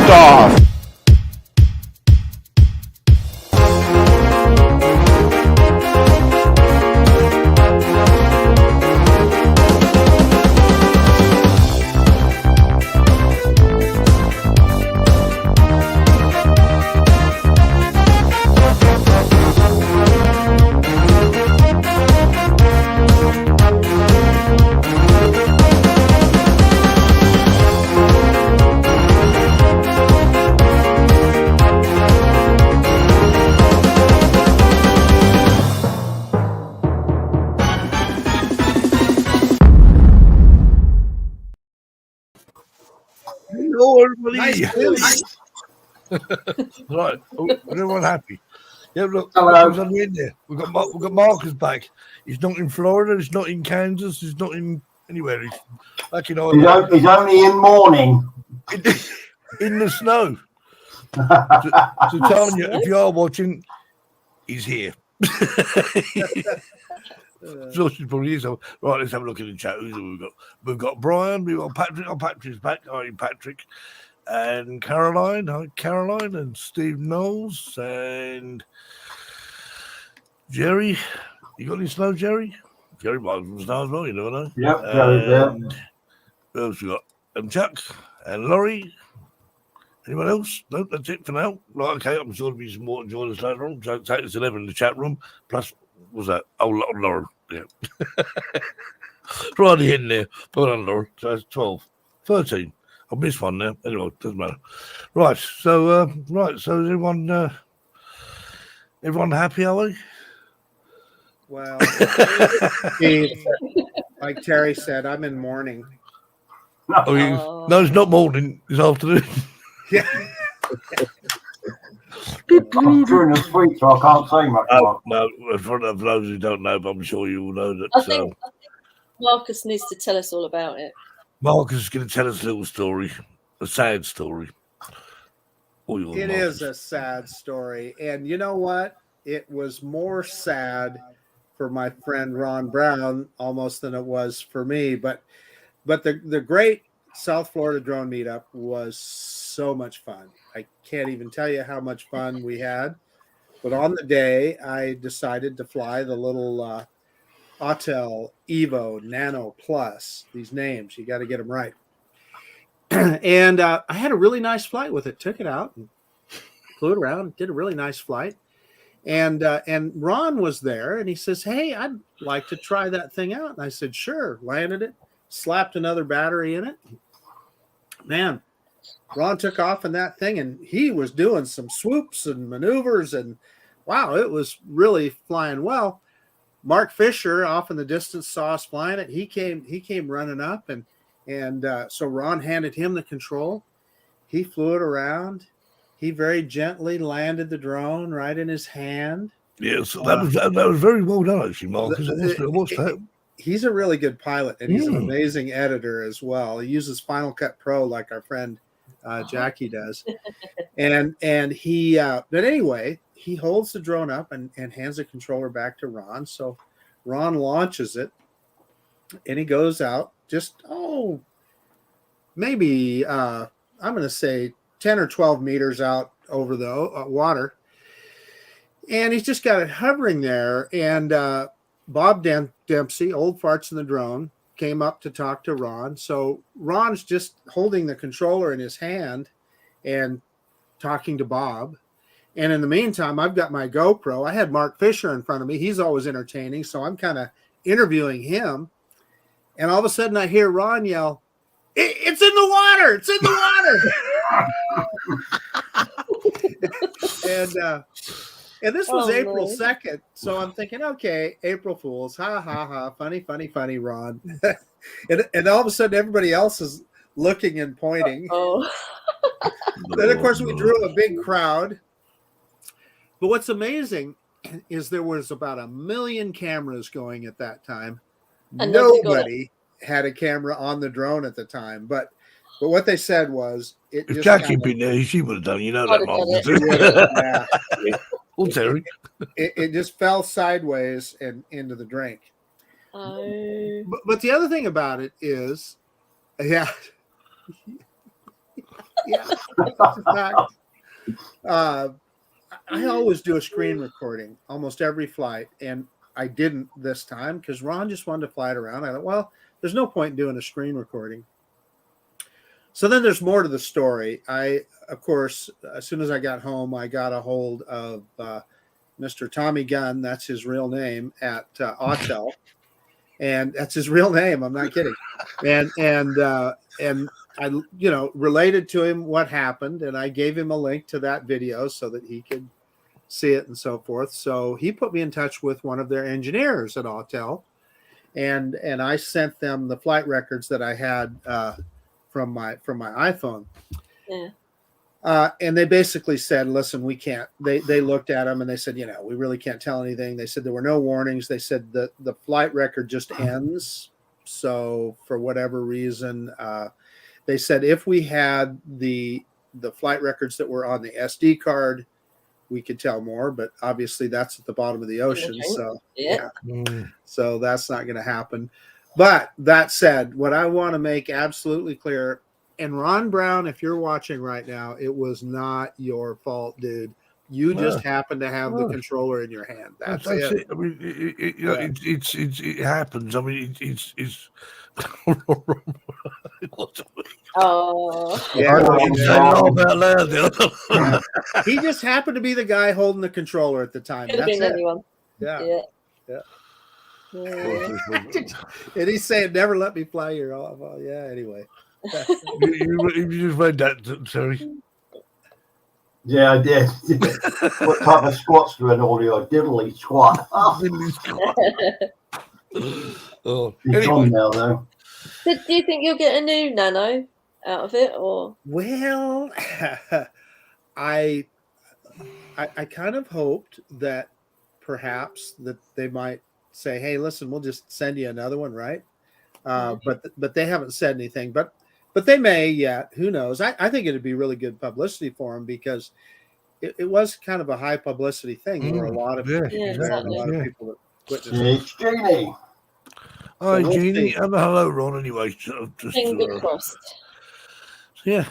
off. Hello, everybody. Nice, Billy. Right, everyone happy. Yeah, look, Hello. who's on the end there? We've got Marcus back. He's not in Florida. He's not in Kansas. He's not in anywhere. He's back in Ireland. He's only in mourning. In the snow. So Tanya, if you are watching, he's here. So she probably is. Right, let's have a look at the chat. Who's we got? We've got Brian. We've got Patrick. Oh, Patrick's back. Hi, Patrick. And Caroline. Hi, Caroline. And Steve Knowles. And Jerry. You got any snow, Jerry? Jerry might have some snow as well. You never know. Yep, Jerry's there. Who else we got? And Chuck. And Laurie. Anyone else? No, that's it for now. Right, okay, I'm sure there'll be some more to join us later on. So take us 11 in the chat room. Plus, what was that? Oh, Lauren. Yeah. Right in there. Put on Lauren. So that's 12. 13. I missed one now. Anyway, doesn't matter. Right. So, So is everyone happy, are we? Well, like Terry said, I'm in mourning. No, it's not morning. It's afternoon. Yeah. I'm during the week, so I can't say much more. No, for those who don't know, but I'm sure you all know that. I think Marcus needs to tell us all about it. Marcus is going to tell us a little story, a sad story. It is a sad story. And you know what? It was more sad for my friend Ron Brown almost than it was for me. But the great South Florida drone meetup was so much fun. I can't even tell you how much fun we had. But on the day, I decided to fly the little Autel Evo Nano Plus. These names, you got to get them right. And I had a really nice flight with it. Took it out and flew it around. Did a really nice flight. And Ron was there, and he says, "Hey, I'd like to try that thing out." And I said, "Sure." Landed it, slapped another battery in it. Man, Ron took off in that thing, and he was doing some swoops and maneuvers, and wow, it was really flying well. Mark Fisher off in the distance saw us flying it. He came running up, and so Ron handed him the control. He flew it around. He very gently landed the drone right in his hand. Yes, that was very well done, actually, Marcus. He's a really good pilot, and he's an amazing editor as well. He uses Final Cut Pro like our friend Jackie does. And he, but anyway, he holds the drone up and hands the controller back to Ron. So Ron launches it, and he goes out just, maybe, I'm going to say 10 or 12 meters out over the water. And he's just got it hovering there. And Bob Dempsey, old farts in the drone, came up to talk to Ron. So Ron's just holding the controller in his hand and talking to Bob. And in the meantime, I've got my GoPro. I had Mark Fisher in front of me. He's always entertaining. So I'm kind of interviewing him. And all of a sudden I hear Ron yell, "It's in the water! It's in the water!" And this was April 2nd. So I'm thinking, okay, April Fools. Ha, ha, ha. Funny, funny, funny, Ron. and all of a sudden, everybody else is looking and pointing. Then, of course, we drew a big crowd. But what's amazing is there was about 1 million cameras going at that time. And nobody had a camera on the drone at the time. But what they said was... If Jackie had been there, she would have done. You know that, Mark. Terry. It just fell sideways and into the drink. But the other thing about it is, Yeah, that's a fact. I always do a screen recording almost every flight, and I didn't this time because Ron just wanted to fly it around. I thought, well, there's no point in doing a screen recording. So then there's more to the story. Of course, as soon as I got home, I got a hold of Mr. Tommy Gunn. That's his real name at Autel, and that's his real name. I'm not kidding. And I, related to him what happened, and I gave him a link to that video so that he could see it and so forth. So he put me in touch with one of their engineers at Autel, and I sent them the flight records that I had from my iPhone. Yeah. And they basically said, listen, we can't. They looked at them and they said, we really can't tell anything. They said there were no warnings. They said the flight record just ends. So for whatever reason, they said if we had the flight records that were on the SD card, we could tell more. But obviously that's at the bottom of the ocean. So yeah. So that's not going to happen. But that said, what I want to make absolutely clear, and Ron Brown, if you're watching right now, it was not your fault, dude. You just happened to have the controller in your hand. That's it. I mean, it happens. I mean, it's Oh. Yeah. He just happened to be the guy holding the controller at the time. Could have been anyone. Yeah. And he's saying, "Never let me fly your off." Well, yeah. Anyway, you just read that, Terry. Yeah, I did. What type of squats do an audio? Diddly squat. Oh, He's anyway. gone now, though. Do you think you'll get a new Nano out of it, or? well, I kind of hoped that perhaps that they might say, "Hey, listen, we'll just send you another one," right? But they haven't said anything. But they may yet. Who knows? I think it'd be really good publicity for them because it was kind of a high publicity thing. There were a lot of people that witnessed it. It's Jeannie. Hi, So Jeannie. And hello, Ron. Anyway, Fingers crossed. Yeah.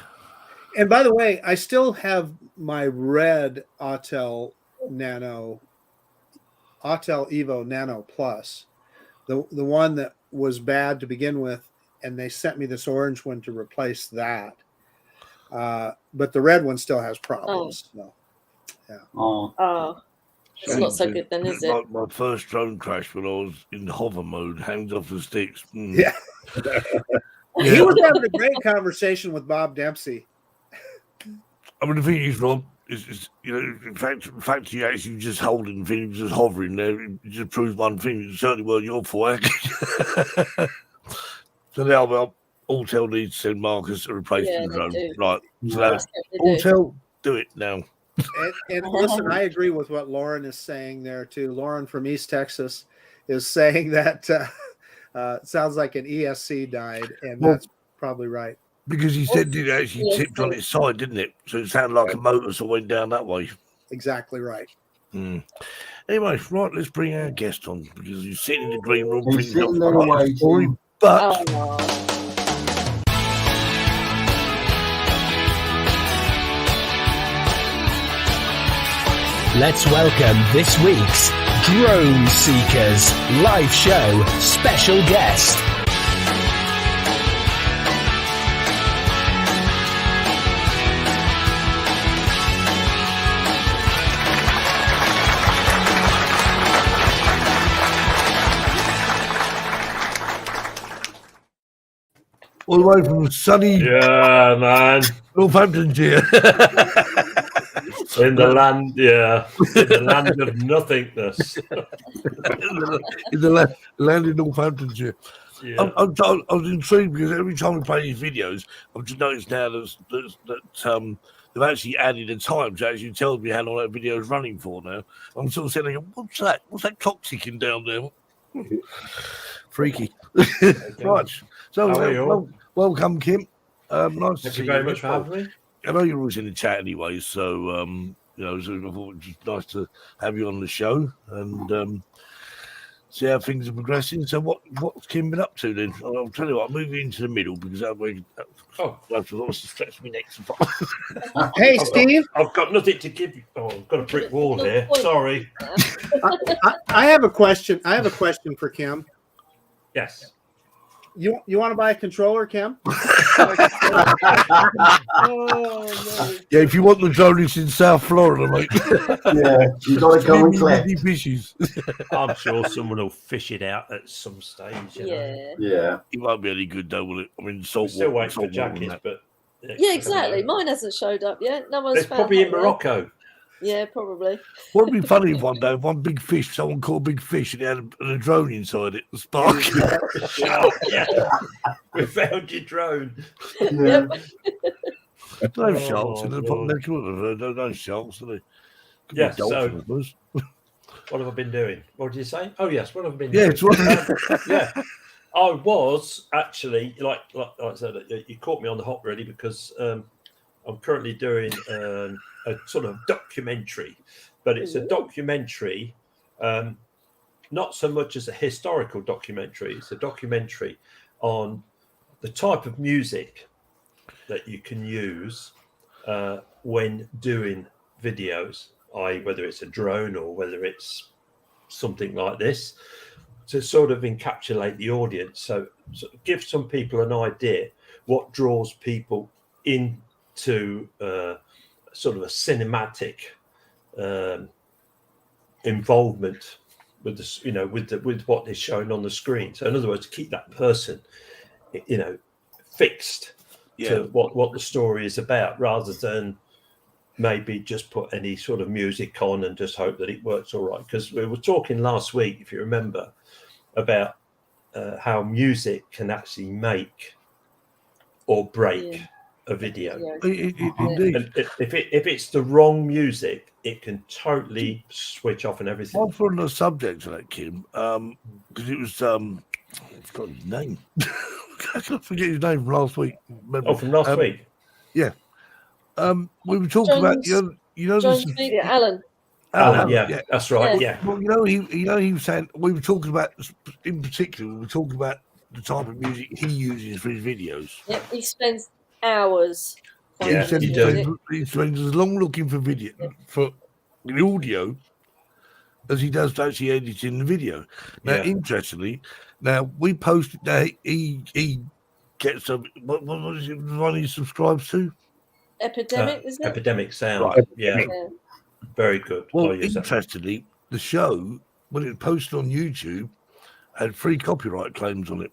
And by the way, I still have my red Autel Evo Nano Plus, the one that was bad to begin with, and they sent me this orange one to replace that. But the red one still has problems. So, yeah. Oh. It's not so good then, is it? My first drone crash when I was in hover mode, hands off the sticks. Yeah. He was having a great conversation with Bob Dempsey. I mean, the thing is, Rob, is in fact, you actually just holding things, just hovering there, it just proves one thing. It certainly weren't your fault. So now, Autel needs to send Marcus a replacement drone. Right. So Autel, do it now. And listen, I agree with what Lauren is saying there too. Lauren from East Texas is saying that it sounds like an ESC died, and that's probably right. Because he said it actually tipped on its side, didn't it? So it sounded like a motor that went down that way. Exactly right. Anyway, right, let's bring our guest on because he's sitting in the green room. He's sitting there waiting. But let's welcome this week's Drone Seekers live show special guest. all the way from sunny Northamptonshire. In the land of nothingness. in the land in Northamptonshire. Yeah. I was intrigued because every time we play these videos, I've just noticed now that they've actually added a time to actually tell me how long that video is running for now. I'm sort of saying, what's that? What's that clock ticking down there? Freaky. Right. So, welcome, Kim. Nice to see you. Thank you very much for having me. I know you're always in the chat anyway, so so I thought it was just nice to have you on the show. And see how things are progressing. So what's Kim been up to then? I'll tell you what, I'll move you into the middle because that way that's what stretch me next. Hey, Steve. I've got nothing to give you. Oh, I've got a brick wall here. Sorry. I have a question. I have a question for Kim. Yes. You want to buy a controller, Kim? Yeah, if you want the drone in South Florida, mate. Yeah, you got to come and collect. Fishes. I'm sure someone will fish it out at some stage. You know? Yeah. It won't be any good though, will it? I mean, We're salt still water, waiting for salt water and jackets, that. but Yeah, exactly. Mine hasn't showed up yet. No one's it's found probably in that yet. Morocco. Yeah, probably. Wouldn't it be funny if one day one big fish, someone caught a big fish and it had a drone inside it, a spark. Yeah. We found your drone. Yeah. No sharks in the no sharks, do they? Could be Yeah, so- dolphins, I suppose. What have I been doing? What did you say? Oh, yes. What have I been Yeah, doing? it's Yeah. I was actually, like I said, you caught me on the hop really because I'm currently doing a sort of documentary, but it's a documentary, not so much as a historical documentary. It's a documentary on the type of music that you can use when doing videos, i.e. whether it's a drone or whether it's something like this, to sort of encapsulate the audience. So give some people an idea what draws people into sort of a cinematic involvement with this, with what is shown on the screen. So in other words, keep that person, fixed to what the story is about, rather than maybe just put any sort of music on and just hope that it works all right. Because we were talking last week, if you remember, about how music can actually make or break a video. Indeed. And if it's the wrong music, it can totally switch off and everything. Well, for the subject of that, Kim, because it was I forgot his name. I can't forget his name from last week. Oh, from last week. Yeah. We were talking about John this Speedy, Alan. Alan, yeah, that's right. Yeah. Well, he was saying we were talking about, in particular, we were talking about the type of music he uses for his videos. Yep, he spends hours. Yeah, finding he music. does. He spends as long looking for video for the audio as he does actually editing the video. Now, interestingly, we posted that he gets a what is it? The one he subscribes to? Epidemic, is it? Epidemic Sound. Right. Yeah. Very good. Well, interestingly, the show, when it was posted on YouTube, had 3 copyright claims on it.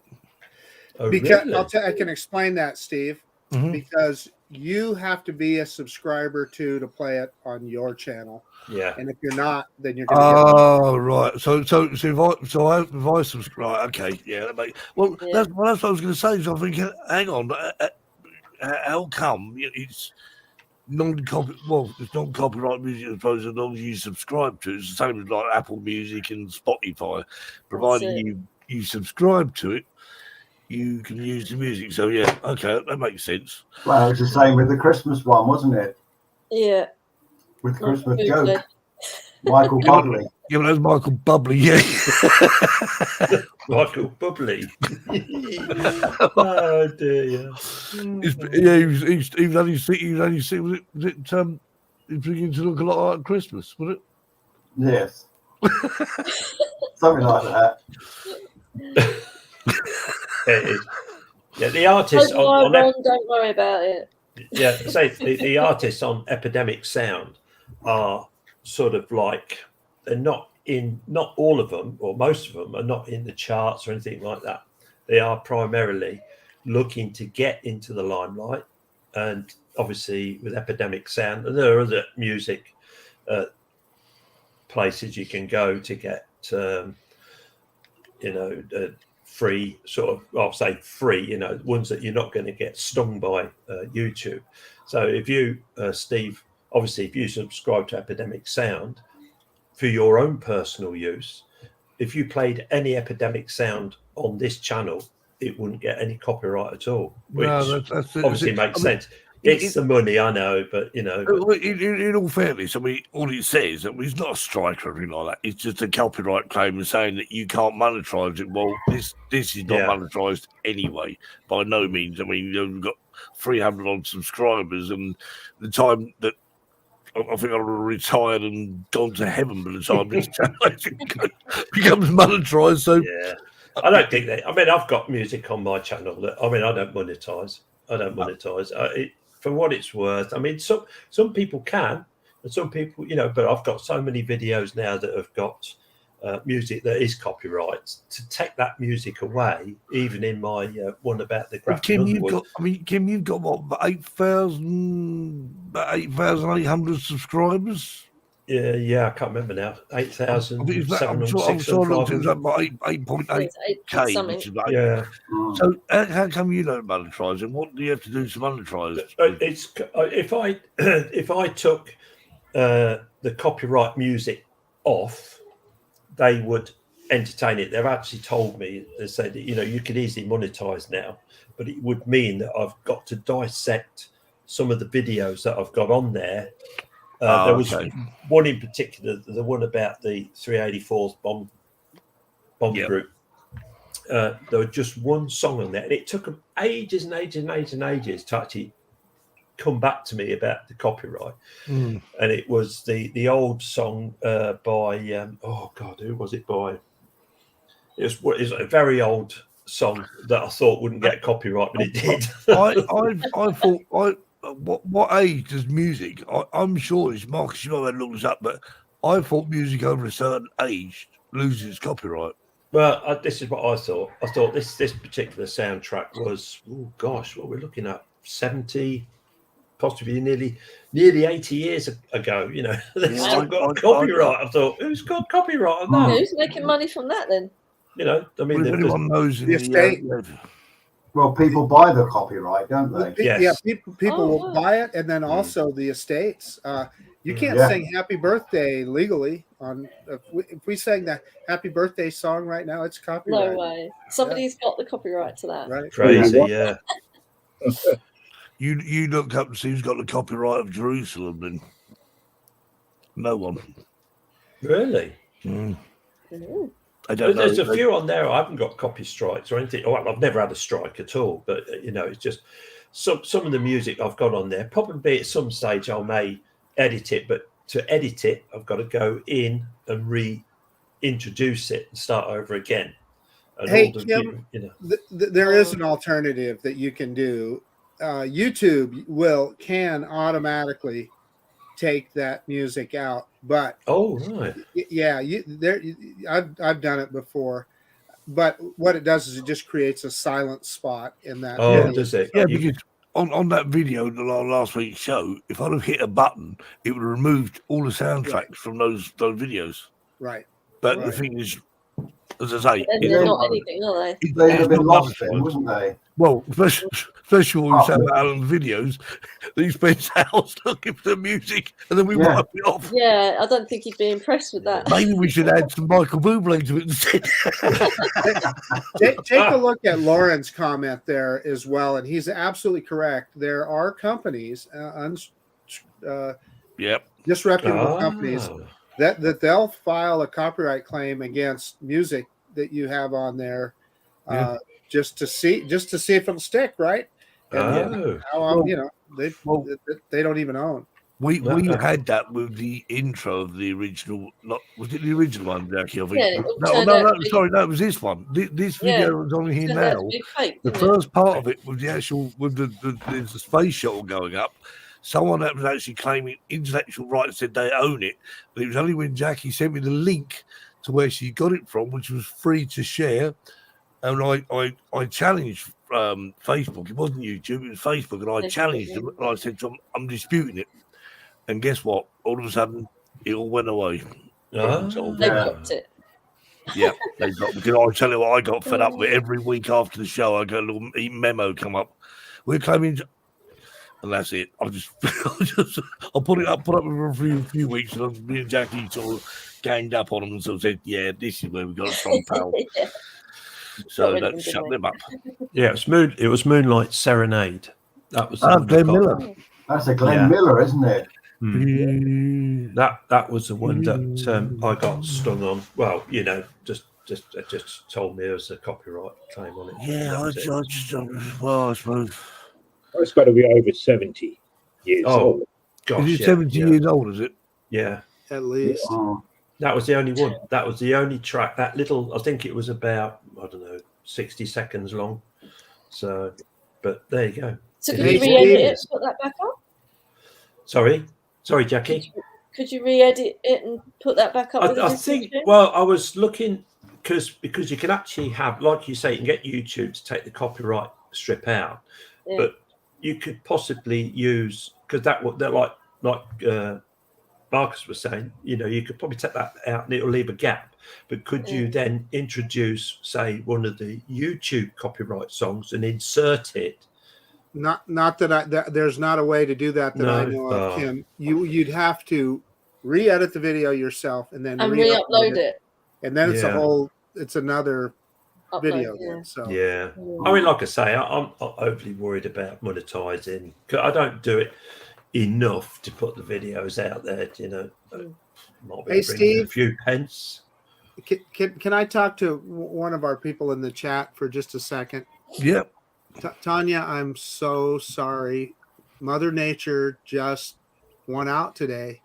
Oh, Because really? I can explain that, Steve. Mhm. Because you have to be a subscriber to play it on your channel, Yeah. and if you're not, then you're going to Oh, right. So if I subscribe, okay, yeah. That's what I was going to say. So I'm thinking, hang on, how come it's it's non-copyright music, I suppose, as long as you subscribe to it. It's the same as like Apple Music and Spotify, providing you subscribe to it, you can use the music. So yeah, okay, that makes sense. Well, it's the same with the Christmas one, wasn't it? Yeah. With the Christmas Okay. joke. Michael Bublé. Yeah, but that's Michael Bublé, yeah. Michael Bublé. Oh dear. He was only he's beginning to look a lot like Christmas, was it? Yes. Something like that. It is. Yeah, the artists Ron, don't worry about it. Yeah, say the artists on Epidemic Sound are sort of like, they're not all of them, or most of them are not in the charts or anything like that. They are primarily looking to get into the limelight, and obviously with Epidemic Sound, and there are other music places you can go to get free sort of, I'll say free, ones that you're not going to get stung by YouTube. So if you, Steve, obviously if you subscribe to Epidemic Sound for your own personal use, if you played any Epidemic Sound on this channel, it wouldn't get any copyright at all, which No, that's obviously makes sense. It's the money, I know, but you know. In all fairness, I mean, all it says, I mean, it's not a strike or anything like that. It's just a copyright claim and saying that you can't monetize it. Well, this is not monetized anyway, by no means. I mean, you've got 300 odd subscribers, and the time that I think I would have retired and gone to heaven by the time this becomes monetized. So yeah, I don't think that. I mean, I've got music on my channel that I don't monetize. For what it's worth. I mean, some people can, and some people, but I've got so many videos now that have got music that is copyright. To take that music away, even in my one about the graphic. Kim, you've got what, 8,800 subscribers? Yeah, I can't remember now. 8,700. I'm sure I looked at about 8.8K, which is like, So how come you don't monetize it? What do you have to do to monetize? It's if I took the copyright music off, they would entertain it. They've actually told me, they said that, you could easily monetize now, but it would mean that I've got to dissect some of the videos that I've got on there. There was one in particular, the one about the 384th bomb group. There was just one song on there, and it took them ages and ages and ages and ages to actually come back to me about the copyright. And it was the old song by who was it by? It was a very old song that I thought wouldn't get copyright, but it did. I thought what age does music? I'm sure it's Marcus. You might have looked this up, but I thought music over a certain age loses its copyright. Well, this is what I thought. I thought this particular soundtrack was, what we're looking at, 70, possibly nearly 80 years ago. They've still got copyright. I thought, who's got copyright on that? Who's making money from that then? I mean, if anyone knows the estate. Well, people buy the copyright, don't they? Yes. Yeah, people will buy it, and then also the estates. You can't sing "Happy Birthday" legally. If we sang the "Happy Birthday" song right now, it's copyrighted. No way. Somebody's got the copyright to that. Right? Crazy, yeah. You look up and see who's got the copyright of Jerusalem, and no one. Really? I don't know. There's a few on there. I haven't got copy strikes or anything. Well, I've never had a strike at all. But it's just some of the music I've got on there. Probably at some stage I may edit it, but to edit it, I've got to go in and reintroduce it and start over again. And hey, Kim, there is an alternative that you can do. YouTube can automatically take that music out, but I've done it before, but what it does is it just creates a silent spot in that video. Does it? Because on that video, the last week's show, if I'd have hit a button, it would have removed all the soundtracks from those videos. Right. But the thing is, as I say, they're not anything, are they? They'd have been lost then, wouldn't they? Well, especially when we said about Alan's videos, he spends hours looking for the music and then we wipe it off. Yeah, I don't think he'd be impressed with that. Maybe we should add some Michael Bublé to it instead. Take a look at Lauren's comment there as well, and he's absolutely correct. There are companies, disreputable companies, that they'll file a copyright claim against music that you have on there. Just to see if it'll stick, right? And they don't even own. We had that with the intro of the original. Was it the original one, Jackie? I think. No, it was this one. This video was on here now. The first part of it was the actual with the space shuttle going up. Someone that was actually claiming intellectual rights said they own it, but it was only when Jackie sent me the link to where she got it from, which was free to share. And I challenged Facebook. It wasn't YouTube, it was Facebook. And I challenged them. And I said to them, I'm disputing it. And guess what? All of a sudden, it all went away. They blocked it. Yeah, they got, because I tell you what, I got fed up with every week after the show. I got a little memo come up. We're claiming, and that's it. I'll put it up for a few weeks, and me and Jackie sort of ganged up on them and sort of said, "Yeah, this is where we got it from, pal." So let's shut them up. Yeah, it was Moonlight Serenade. That was Glenn Miller. That's a Glenn Miller, isn't it? That was the one that I got stung on. Well, just told me there was a copyright claim on it. Yeah, I suppose. It's got to be over 70 years old. Gosh, Is it 70 years old, is it? Yeah. At least. That was the only one. That was the only track. That little, I think it was about, 60 seconds long. So, but there you go. So could you re-edit it and put that back up? Sorry, Jackie. Could you re-edit it and put that back up? I think. Well, I was looking because you can actually have, like you say, you can get YouTube to take the copyright strip out, but you could possibly use because they're like Marcus was saying. You could probably take that out and it'll leave a gap. But could you then introduce, say, one of the YouTube copyright songs and insert it? Not that there's not a way to do that I know of, Kim. You'd have to re-edit the video yourself and then re-upload it. And then it's another video. Yeah. So I mean, like I say, I'm not overly worried about monetizing. I don't do it enough to put the videos out there. Might be hey, Steve, a few pence. Can I talk to one of our people in the chat for just a second? Yep. Tanya, I'm so sorry. Mother Nature just won out today.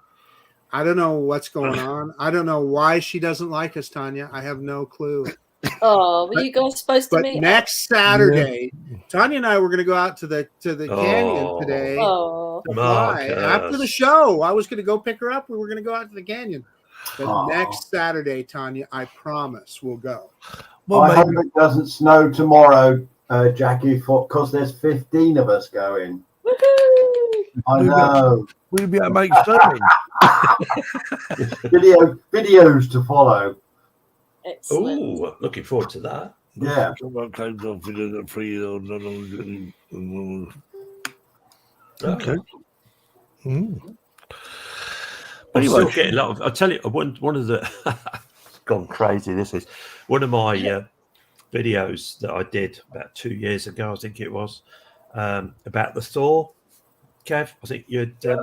I don't know what's going on. I don't know why she doesn't like us, Tanya. I have no clue. Oh, were you guys supposed to meet? But next Saturday, Tanya and I were going to go out to the canyon today. Oh, to fly. After the show, I was going to go pick her up. We were going to go out to the canyon. But next Saturday, Tanya, I promise we'll go. Well, I hope it doesn't snow tomorrow, Jackie, because there's 15 of us going. woohoo! I know. We'll be able to make something. Videos to follow. Excellent. Oh, looking forward to that. Yeah. Okay. I'm still getting a lot of. I'll tell you, one of the gone crazy. This is one of my videos that I did about 2 years ago. I think it was about the Thor. Kev, I think you'd that's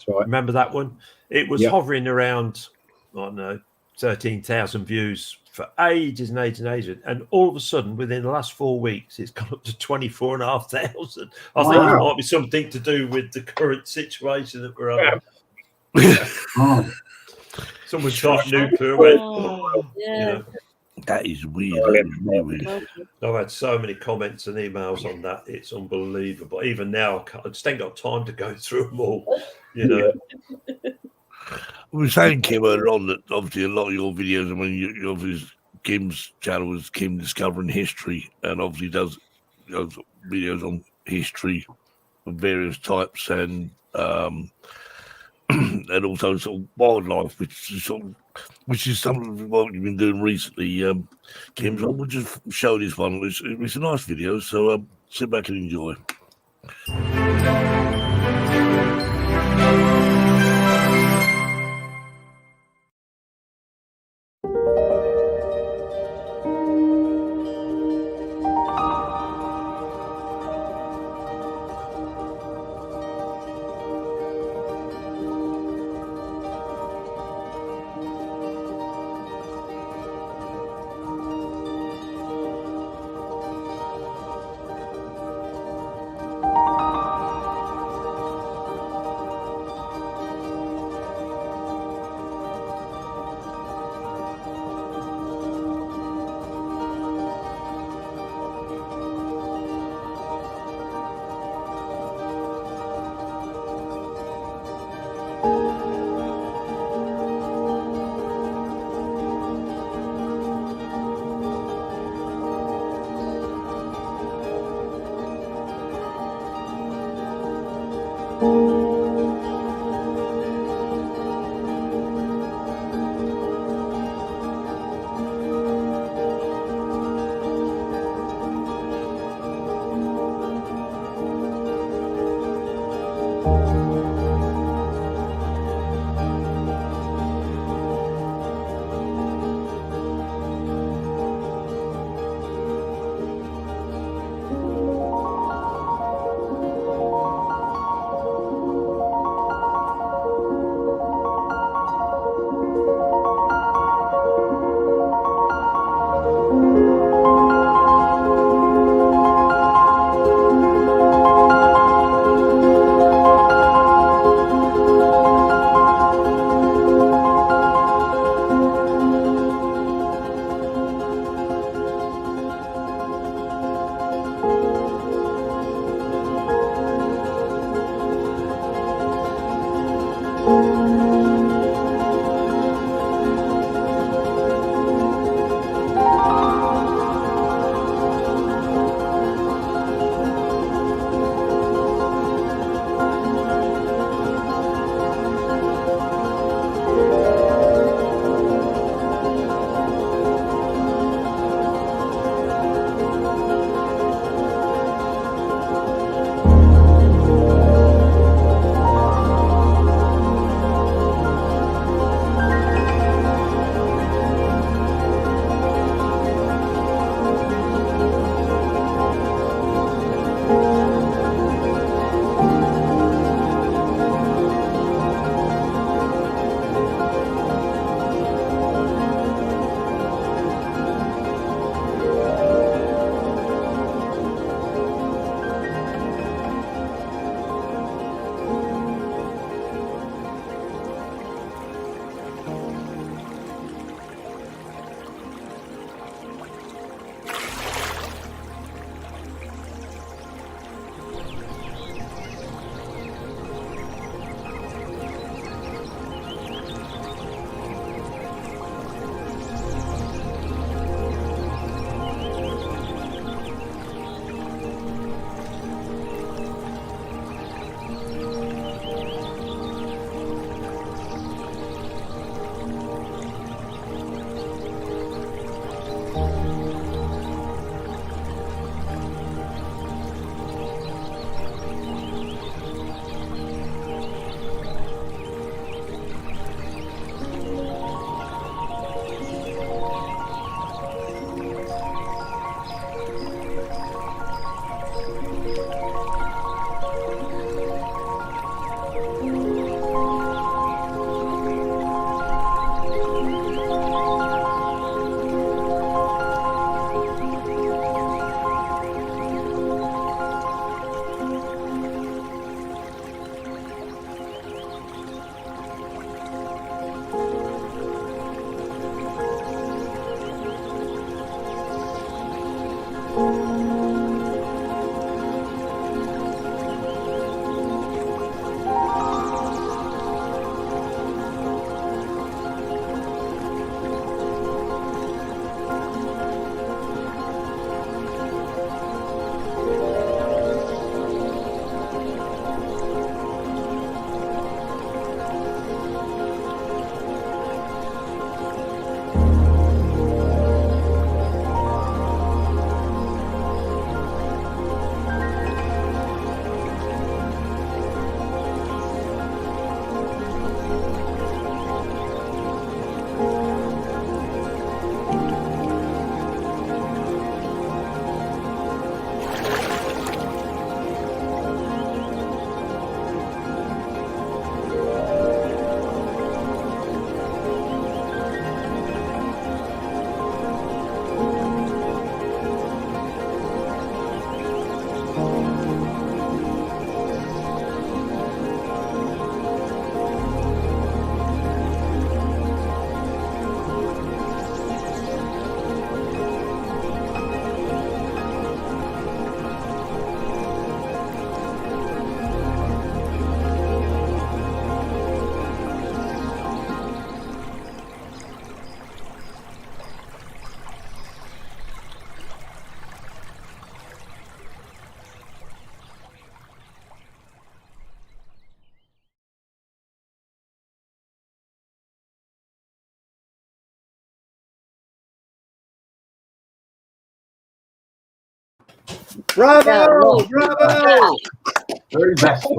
right. Remember that one? It was hovering around, I don't know, 13,000 views for ages and ages and ages. And all of a sudden, within the last 4 weeks, it's gone up to 24,500. I think it might be something to do with the current situation that we're under. Someone shot nuclear. That is weird. I've had so many comments and emails on that. It's unbelievable. Even now, I just ain't got time to go through them all. We were saying, Kim, earlier on that obviously a lot of your videos, I mean, you obviously Kim's channel is Kim Discovering History, and obviously does videos on history of various types and and also sort of wildlife, which is something of what you've been doing recently, Kim. So we'll just show this one. It's a nice video, so sit back and enjoy. Bravo! Bravo! Very masterful.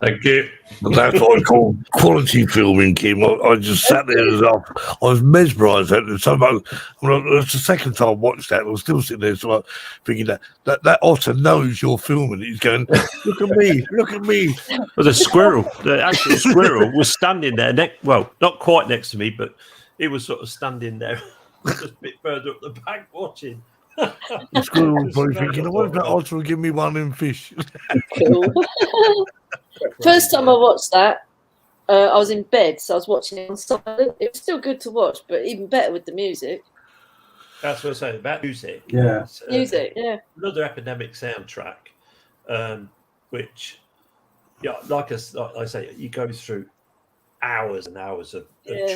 Thank you. But that's what I call quality filming, Kim. I just sat there as I was mesmerised at it so much. It's the second time I watched that. I was still sitting there, so like, thinking that otter knows you're filming. He's going, "Look at me! Look at me!" Well, the actual squirrel was standing there. Well, not quite next to me, but he was sort of standing there, just a bit further up the back, watching. The squirrel was probably thinking, "I wonder if that otter will give me one of them fish." Cool. First time I watched that, I was in bed, so I was watching it on silent. It was still good to watch, but even better with the music. That's what I say about music. Yeah. Music, yeah. Another epidemic soundtrack, which, yeah, like I say, you go through hours and hours of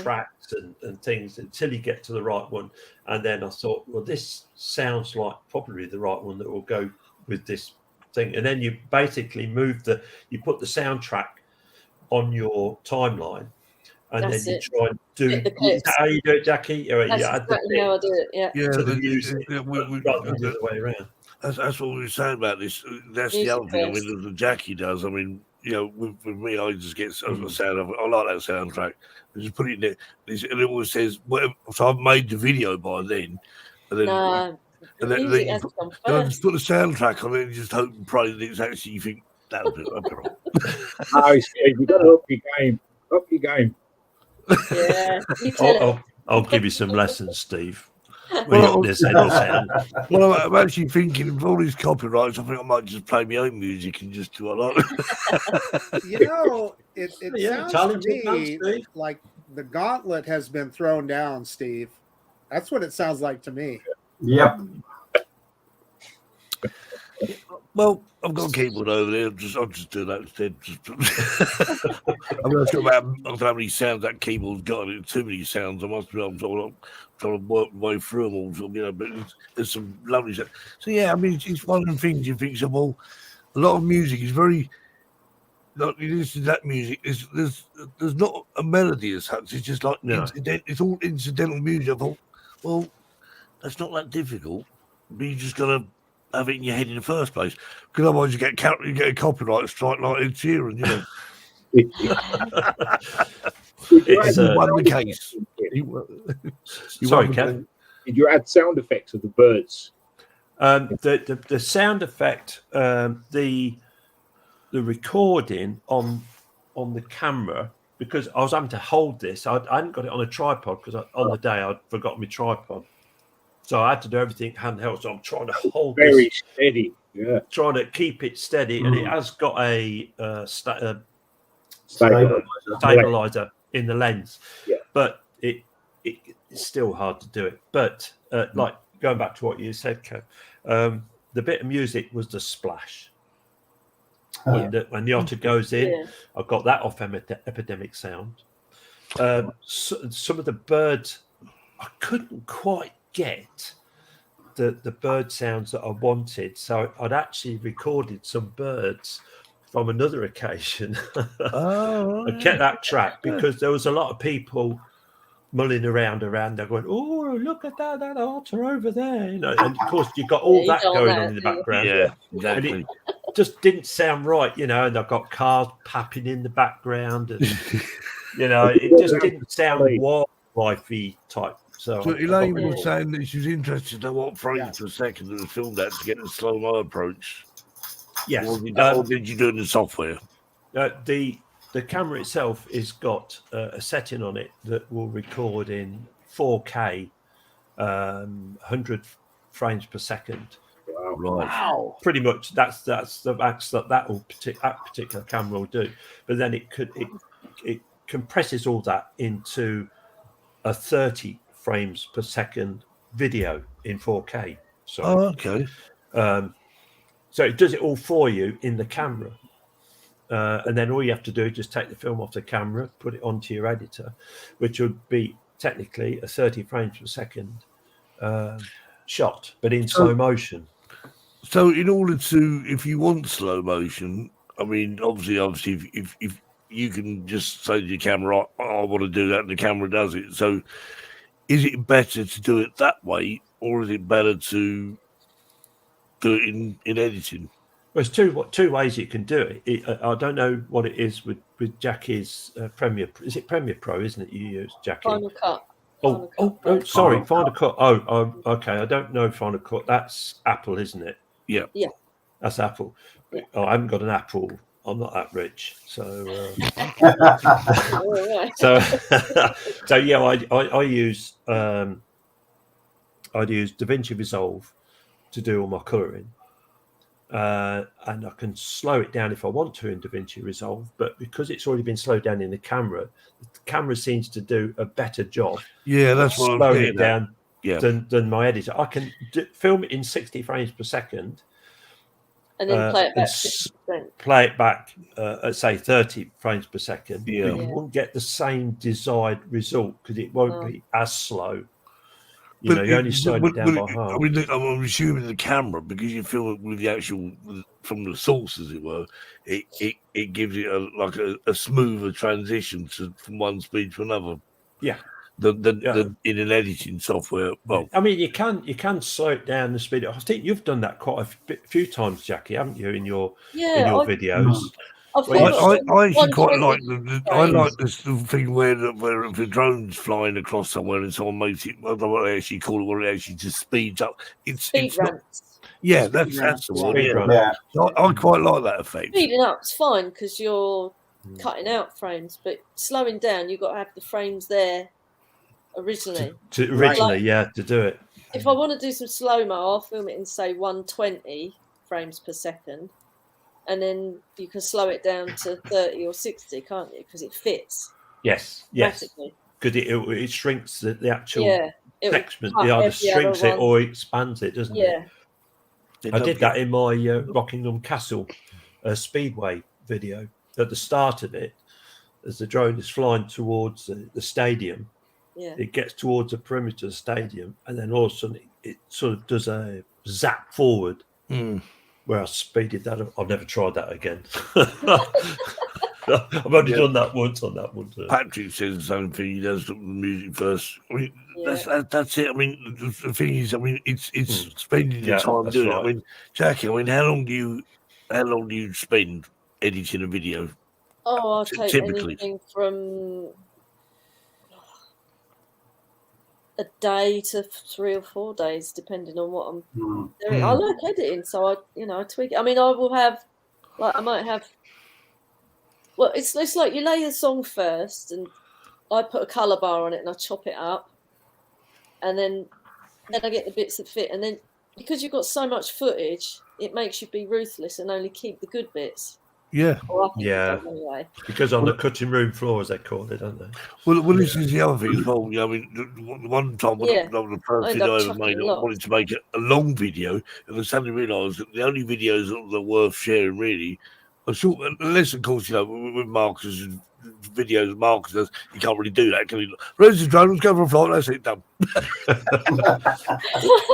tracks and things until you get to the right one. And then I thought, well, this sounds like probably the right one that will go with this thing. And then you basically you put the soundtrack on your timeline, and That's then you it. try and do. Is that how you do it, Jackie? Or That's you add the exactly how I do it, yeah. to the music, rather than the other way around. That's what we were saying about this. That's Music the other thing. I first. mean, that Jackie does. I mean, you know, with me, I just get a sound of. I like that soundtrack. I just put it in there, and it always says whatever. So I've made the video by then, and then. No, And the then music you has put, to come then I just first. put the soundtrack on it and just hope and pray that it's actually you think that'll be right. No, Steve, you've got to up your game. Up your game. Yeah. You tell it. I'll give you some lessons, Steve. Well, This end of sound. Well, I'm actually thinking with all these copyrights, I think I might just play my own music and just do what I like. You know, it sounds to talented man, me Steve. like the gauntlet has been thrown down, Steve. That's what it sounds like to me. Yep. Well, I've got a keyboard over there. I'll just do that instead. I mean, I've got about, I don't know how many sounds that keyboard's got. It's too many sounds. I must be. I'm trying to work my way through them all. So, you know, but there's some lovely stuff. So yeah, I mean, it's one of the things you think. So, well, a lot of music is very. Like you listen to that music, there's not a melody as such. It's just like it's all incidental music. I thought, well, that's not that difficult. But you just gotta have it in your head in the first place, because otherwise you get a copyright strike like Ed Sheeran, you know. It's, He won the case. Sorry, Kev. Did you add sound effects of the birds? The sound effect, the recording on the camera, because I was having to hold this. I hadn't got it on a tripod because on the day I'd forgotten my tripod. So I had to do everything handheld. So I'm trying to hold Very this, steady. Yeah. trying to keep it steady, and it has got a stabilizer in the lens. Yeah. But it's still hard to do it. But like going back to what you said, Kev, the bit of music was the splash. When the otter goes in, I've got that off Epidemic Sound. Some of the birds, I couldn't quite get the bird sounds that I wanted, so I'd actually recorded some birds from another occasion. I kept that track because there was a lot of people mulling around there going, oh, look at that otter over there, you know. And of course you've got all that going on in the background. Yeah, exactly. And it just didn't sound right, you know, and I've got cars papping in the background, and you know, it just didn't sound wildlife-y type. So Elaine was saying that she was interested to know what frames per second it was filmed at to get the slow-mo approach. Yes. Or did you do it in the software? The camera itself has got a setting on it that will record in 4K, 100 frames per second. Wow. Pretty much that's the max that particular camera will do. But then it compresses all that into a 30 frames per second video in 4K. So, okay. So it does it all for you in the camera. And then all you have to do is just take the film off the camera, put it onto your editor, which would be technically a 30 frames per second shot, but in slow motion. So in order to, if you want slow motion, I mean, obviously, if you can just say to your camera, I want to do that, and the camera does it. So is it better to do it that way, or is it better to do it in editing. Well, there's two ways you can do it. I don't know what it is with Jackie's Premiere. Is it Premiere Pro, isn't it? You use Jackie. Final Cut. Sorry, Final Cut. Oh, okay. I don't know Final Cut. That's Apple, isn't it? Yeah. Yeah. That's Apple. Yeah. Oh, I haven't got an Apple. I'm not that rich, so All right. so yeah, I use DaVinci Resolve to do all my colouring. And I can slow it down if I want to in DaVinci Resolve, but because it's already been slowed down in the camera seems to do a better job. Yeah, that's what I'm slowing it down yeah. than my editor. I can film it in 60 frames per second, and then play it back. Play it back at say 30 frames per second. Yeah, but you won't get the same desired result because it won't be as slow. You only slow it down by half. I mean, I'm assuming the camera, because you film it with the actual, from the source, as it were, it gives it a smoother transition from one speed to another. Yeah. Than in an editing software. Well, I mean, you can slow it down the speed. I think you've done that quite a few times, Jackie, haven't you? In your videos. I actually quite like I like this thing where if the drone's flying across somewhere and someone makes it, I don't know what they actually call it, what it actually just speeds up. Speed ramps. Yeah, that's the one. Yeah. I quite like that effect. Speeding up's fine because you're cutting out frames, but slowing down, you've got to have the frames there originally. To do it. If I want to do some slow-mo, I'll film it in, say, 120 frames per second. And then you can slow it down to 30 or 60, can't you? Because it fits. Yes. Because it shrinks the actual segment. It either shrinks it or expands it, doesn't it? Yeah. I did that in my Rockingham Castle Speedway video. At the start of it, as the drone is flying towards the stadium, it gets towards the perimeter of the stadium, and then all of a sudden it sort of does a zap forward. Where I speeded that up. I've never tried that again. I've only done that once on that one. Patrick says the same thing. He does the music first. I mean, that's it. I mean, the thing is, I mean, it's spending the time doing it. I mean, Jackie, I mean, how long do you spend editing a video? Oh, I'll take anything from a day to 3 or 4 days, depending on what I'm doing. I like editing, so I tweak it. I mean, I might have. Well, it's like you lay the song first, and I put a colour bar on it, and I chop it up, and then I get the bits that fit, and then because you've got so much footage, it makes you be ruthless and only keep the good bits. Yeah. Anyway. Because on the cutting room floor, as they call it, don't they? Well, this is the other thing as well. I mean, the one time when the first video I ever made, I wanted to make a long video, and I suddenly realised that the only videos that were worth sharing really are short, unless, of course, with Marcus and videos Marcus does, you can't really do that, can you? Raise the drone, let's go for a flight, that's it, done.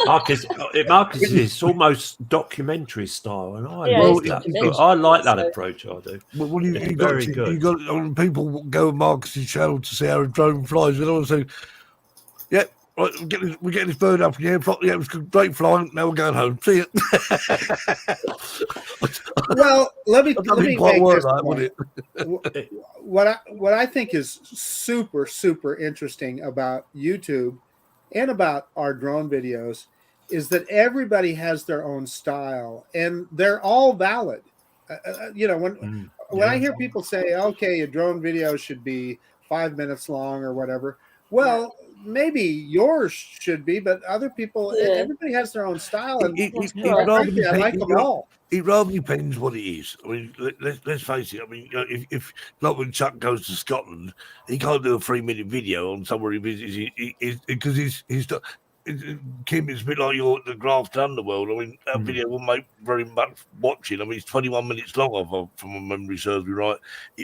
Marcus is almost documentary style, and I like that approach. I do. Well, you got people go to Marcus's channel to see how a drone flies, and all say, "Yeah, right, we're getting this bird up in the air. Yeah, it was great flying. Now we're going home. See you." Well, let me make this point. What I think is super, super interesting about YouTube and about our drone videos is that everybody has their own style, and they're all valid. When I hear people say, "Okay, a drone video should be 5 minutes long" or whatever, well, maybe yours should be, but other people, everybody has their own style, and I like them all. It rather depends what it is. I mean, let's face it. I mean, if like when Chuck goes to Scotland, he can't do a 3-minute video on somewhere he visits because he's Kim, it's a bit like the Graft Underworld. I mean, that video will make very much watching. I mean, it's 21 minutes long, from my memory serves me right.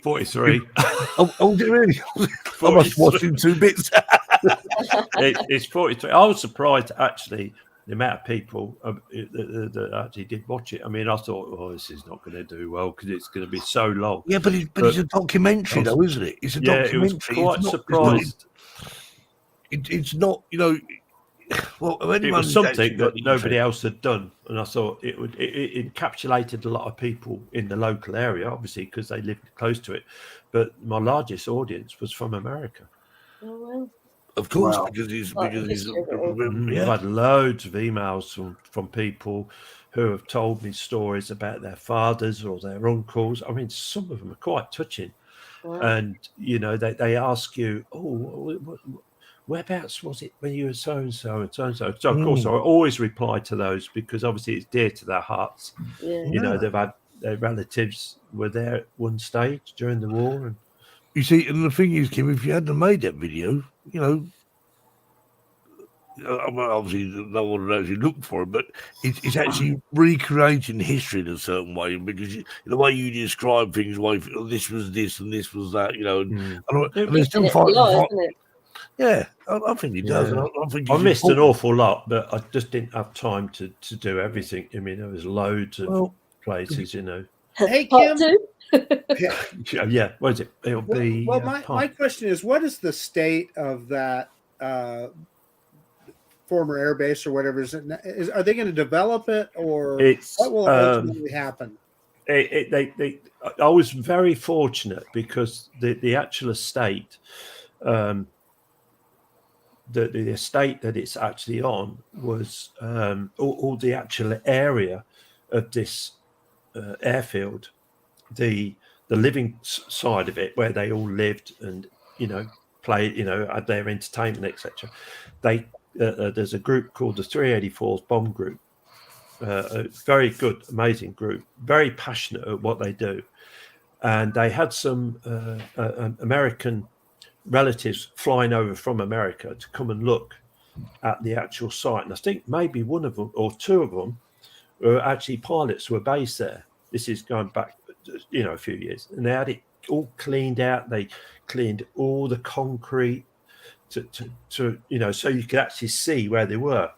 43. Oh, really? I must watch in 2 bits. It's 43. I was surprised, actually, the amount of people that actually did watch it. I mean, I thought, this is not going to do well because it's going to be so long. Yeah, but it's a documentary, though, isn't it? It's a documentary. It was quite surprised. It's not, Well, it was something that nobody else had done, and I thought it encapsulated a lot of people in the local area, obviously because they lived close to it. But my largest audience was from America. Oh well. Of course, Wow. because he's I've had loads of emails from people who have told me stories about their fathers or their uncles. I mean, some of them are quite touching. Wow. And they ask you, whereabouts was it when you were so and so and so and so? So of course I always reply to those because obviously it's dear to their hearts. Yeah. They've had their relatives were there at one stage during the war, and you see, and the thing is, Kim, if you hadn't made that video, obviously no one would actually look for it, but it's actually recreating history in a certain way because the way you describe things, this was this and this was that, and they're still fighting. Yeah, I think he does. Yeah. I think I missed an awful lot, but I just didn't have time to do everything. I mean, there was loads of places, Hey, Part Kim. two. Yeah. What is it? It'll be. Well, my question is, what is the state of that former air base or whatever? Are they going to develop it, or what will ultimately happen? I was very fortunate because the actual estate, the estate that it's actually on was all the actual area of this airfield, the living side of it where they all lived and played, had their entertainment, etc. There's a group called the 384th Bomb Group, a very good, amazing group, very passionate at what they do, and they had some American relatives flying over from America to come and look at the actual site, and I think maybe one of them or two of them were actually pilots who were based there. This is going back, a few years, and they had it all cleaned out. They cleaned all the concrete to so you could actually see where they were.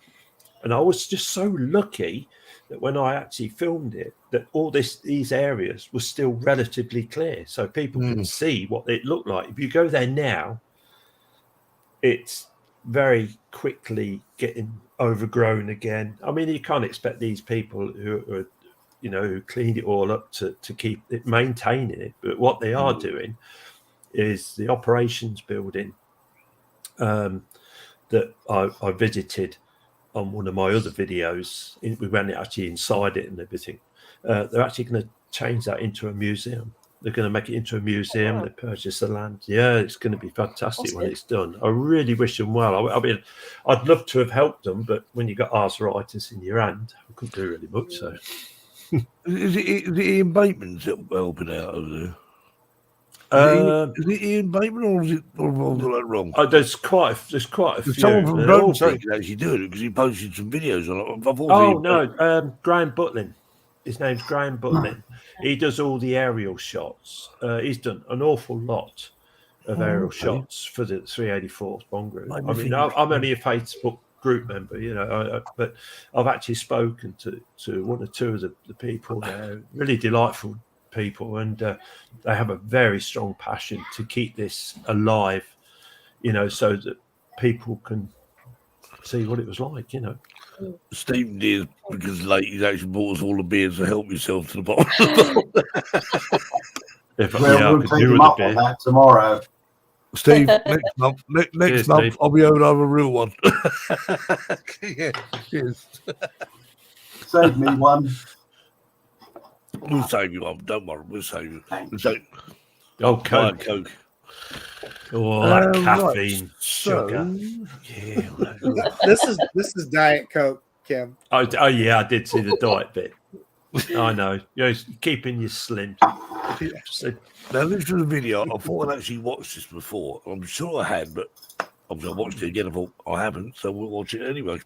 And I was just so lucky that when I actually filmed it, that all these areas were still relatively clear, so people could see what it looked like. If you go there now, it's very quickly getting overgrown again. I mean, you can't expect these people who are, who cleaned it all up to keep it, maintaining it. But what they are doing is the operations building that I visited on one of my other videos. We went actually inside it and everything. They're actually going to change that into a museum. They're going to make it into a museum. They purchase the land. Yeah, it's going to be fantastic when it's done. I really wish them well. I mean, I'd love to have helped them, but when you got arthritis in your hand, I couldn't do really much. So, is it Ian Bateman's helping out over there? Is it Ian Bateman or is it wrong? There's quite a few. Someone from Drone Seekers actually doing it because he posted some videos on it. Graham Butlin. His name's Graham Butlin. He does all the aerial shots. He's done an awful lot of aerial shots for the 384th Bomb Group. I mean, I'm only a Facebook group member, but I've actually spoken to one or two of the people there. Really delightful people, and they have a very strong passion to keep this alive, so that people can see what it was like, Stephen did because he's actually bought us all the beers to help yourself to the bottom. We'll take him up on that tomorrow. Steve, next month I'll be able to have a real one. Yeah, cheers. Save me one. We'll save you one. Don't worry, we'll save you. Coke. Coke. Oh, that caffeine, sugar. Yeah. This is Diet Coke, Kim. Oh yeah, I did see the diet bit. I know. You're keeping you slim. Now, this was a video. I thought I'd actually watched this before. I'm sure I had, but obviously I watched it again. I thought I haven't, so we'll watch it anyway.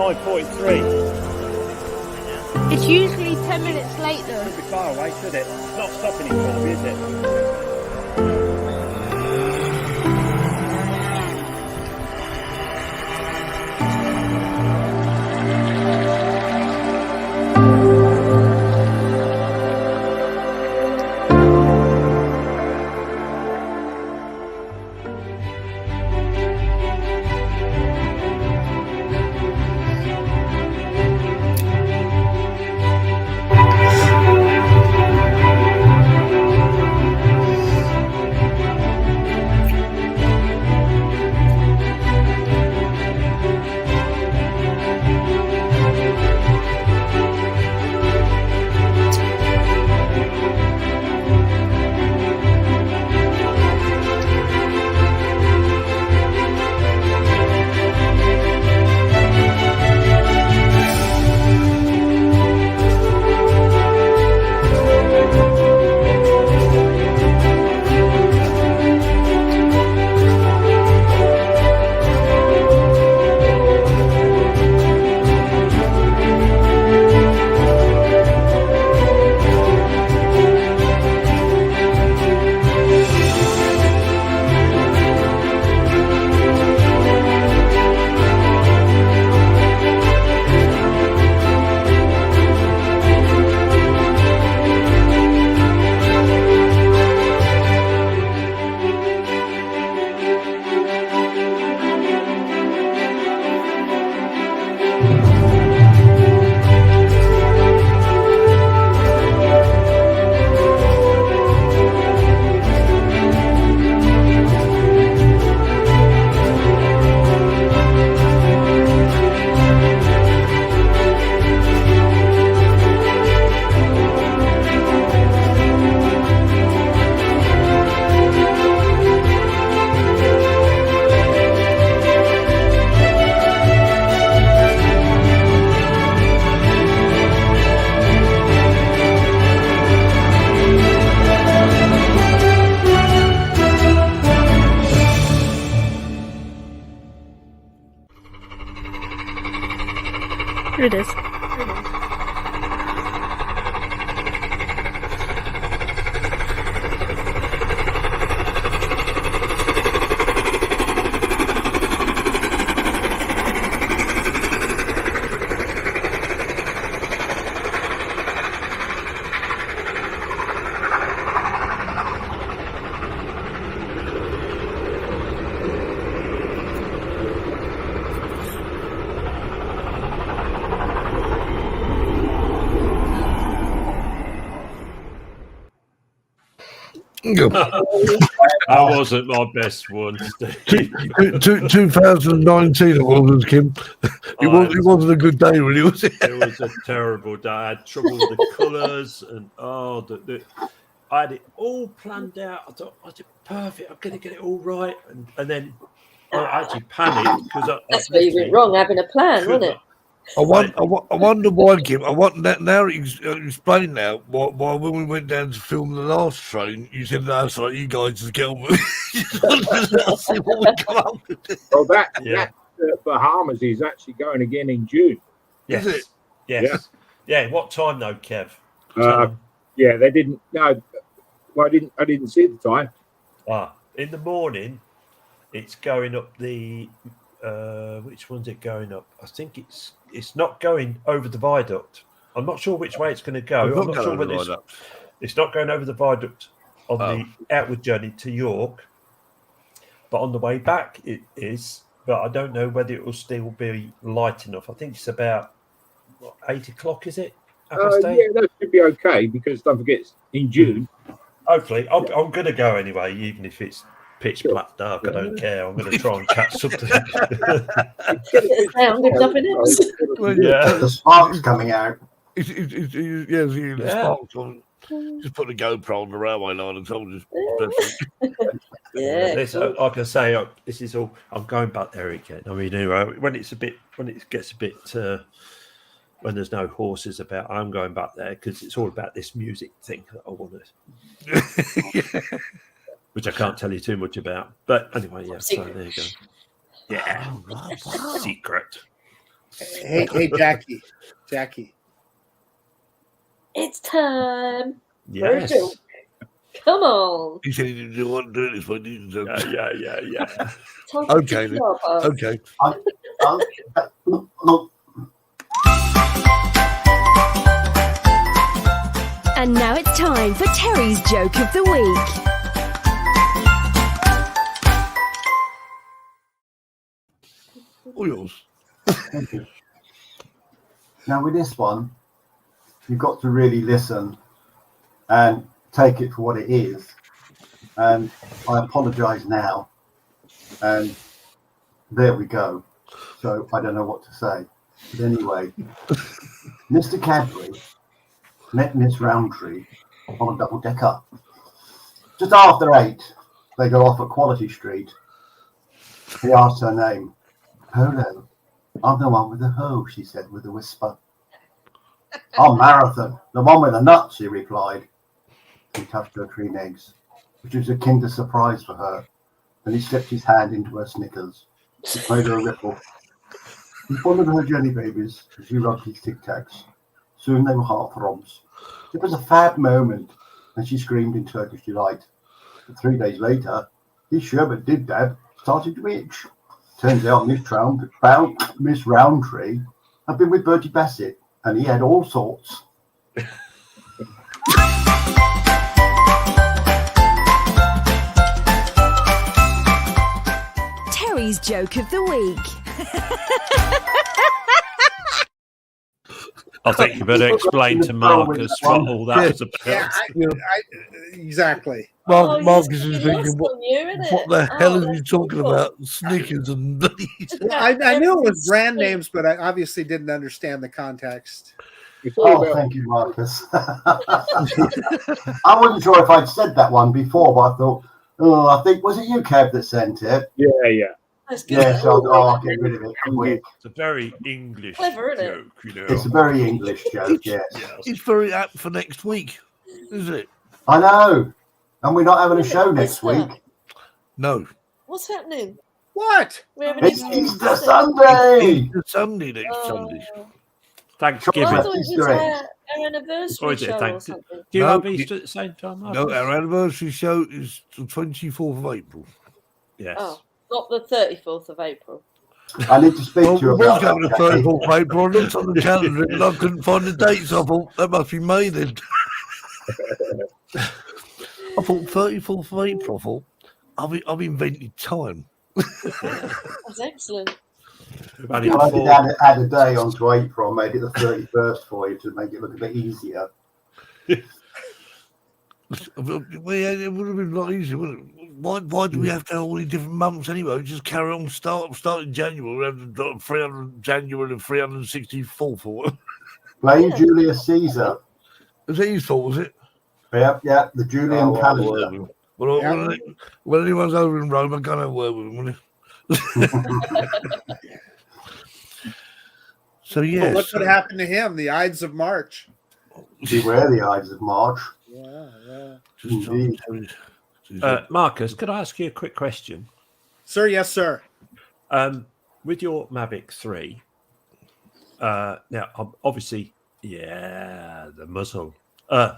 9:43. It's usually 10 minutes late though. It's far away, isn't it? It's not stopping it for me, is it? Here it is. That wasn't my best one, Steve. 2019 it was, Kim. It wasn't a good day, really, was it? It was a terrible day. I had trouble with the colours, and I had it all planned out. I thought, I did perfect. I'm going to get it all right, and then I actually panicked because that's where you went wrong, having a plan, wasn't it? I wonder why, Kim. I want that now. Explain now why when we went down to film the last train, you said no, it's like you guys just get on with it. See what we come up with. Well, that Bahamas is actually going again in June. Yes. Is it? Yes. Yeah. What time though, Kev? Yeah, they didn't. No, well, I didn't see the time. In the morning, it's going up the. Which one's it going up? I think it's not going over the viaduct. I'm not sure which way it's going to go. I'm not sure whether it's not going over the viaduct on the outward journey to York, but on the way back it is. But I don't know whether it will still be light enough. I think it's about 8 o'clock. Is it? Yeah, that should be okay because don't forget it's in June. Hopefully, I'm going to go anyway, even if it's pitch black dark. I don't care. I'm going to try and catch something. Nothing else. The sparks coming out. The sparks on. Just put the GoPro on the railway line and told us. Like I say, this is all. I'm going back there again. I mean, anyway, when it gets a bit, when there's no horses about, I'm going back there because it's all about this music thing that I want to. Which I can't tell you too much about. But anyway, yeah. So there you go. Yeah. Secret. Hey, Jackie. It's time. Yes. Virgil. Come on. He said he didn't want to do it this way. Yeah. Time to Okay, pick it up, Okay. And now it's time for Terry's Joke of the Week. All yours. Thank you. Now, with this one, you've got to really listen and take it for what it is. And I apologise now. And there we go. So I don't know what to say. But anyway, Mr. Cadbury met Miss Roundtree on a double-decker. Just after 8, they go off at Quality Street. He asked her name. Polo. I'm the one with the hoe, she said with a whisper. I'm Marathon, the one with the nuts, she replied. He touched her cream eggs, which was a kinder surprise for her. Then he slipped his hand into her Snickers. It made her a ripple. He followed her jelly babies as he rubbed his Tic Tacs. Soon they were heartthrobs. It was a fab moment, and she screamed in Turkish delight. But 3 days later, his sherbet did dad started to itch. Turns out Miss Roundtree had been with Bertie Bassett, and he had all sorts. Terry's Joke of the Week. I think you better explain to Marcus what all that was about. Exactly. Marcus is he's thinking, lost on you, isn't what it? the hell is he that's talking awful. about? Snickers and I knew it was brand names, but I obviously didn't understand the context. Oh, thank you, Marcus. I wasn't sure if I'd said that one before, but I thought, I think, was it you, Kev, that sent it? Yeah. That's good. Yes, I'll get rid of it quick. It's a very English Clever, isn't it? joke, you know. It's a very English joke, yes. It's very apt for next week, isn't it? I know. And we're not having a show next week. No. What's happening? What? We're having It's Easter Easter Sunday. It's Sunday next Sunday. Thanksgiving. I thought it Easter was eggs. our anniversary Or is it show or thank- something. Do you No, have Easter at the same time, Marcus? No, our anniversary show is the 24th of April. Yes. Oh, not the 34th of April. I need to speak Well, to you we was about going to that. 34th of April. I looked on the calendar and I couldn't find the date, so I thought that must be May then. I thought 34th of April. I thought I've invented time. That's excellent. We've only I got did four. add a day onto April, made it the 31st for you to make it look a bit easier. Well, yeah, it would have been a lot easier, wouldn't it? Why do we have to have all these different months anyway? Just carry on, start in January. We have 300 January and 364 for it. Blame Julius Caesar. Was that his fault, was it? Yeah, the Julian calendar. Well, when anyone's over in Rome, I'm going to have a word with him, wouldn't he? So, Well, yes. look what happened to him. The Ides of March. Beware the Ides of March. Yeah. Indeed. Marcus, could I ask you a quick question? Sir, yes, sir. With your Mavic 3, now, obviously, the muzzle. I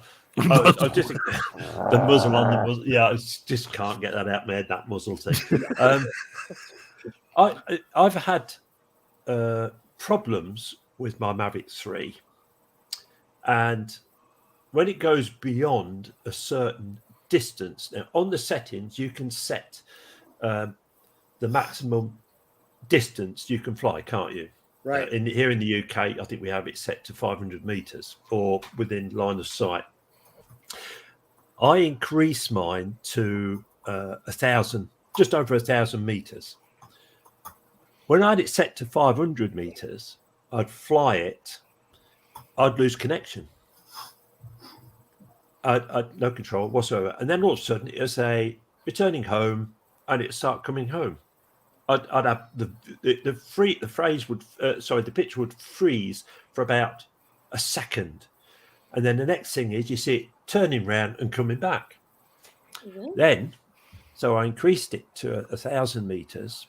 just the muzzle on the muzzle. Yeah, I just can't get that out of my head, that muzzle thing. I've had problems with my Mavic 3, and when it goes beyond a certain distance, now on the settings you can set the maximum distance you can fly, can't you? Right. Here in the UK, I think we have it set to 500 meters or within line of sight. I increase mine to 1,000, just over 1,000 meters. When I had it set to 500 meters, I'd fly it, I'd lose connection. I'd no control whatsoever. And then all of a sudden, it would say returning home, and it'd start coming home. I'd have the pitch would freeze for about a second, and then the next thing is you see it turning round and coming back. Mm-hmm. Then, so I increased it to 1,000 meters.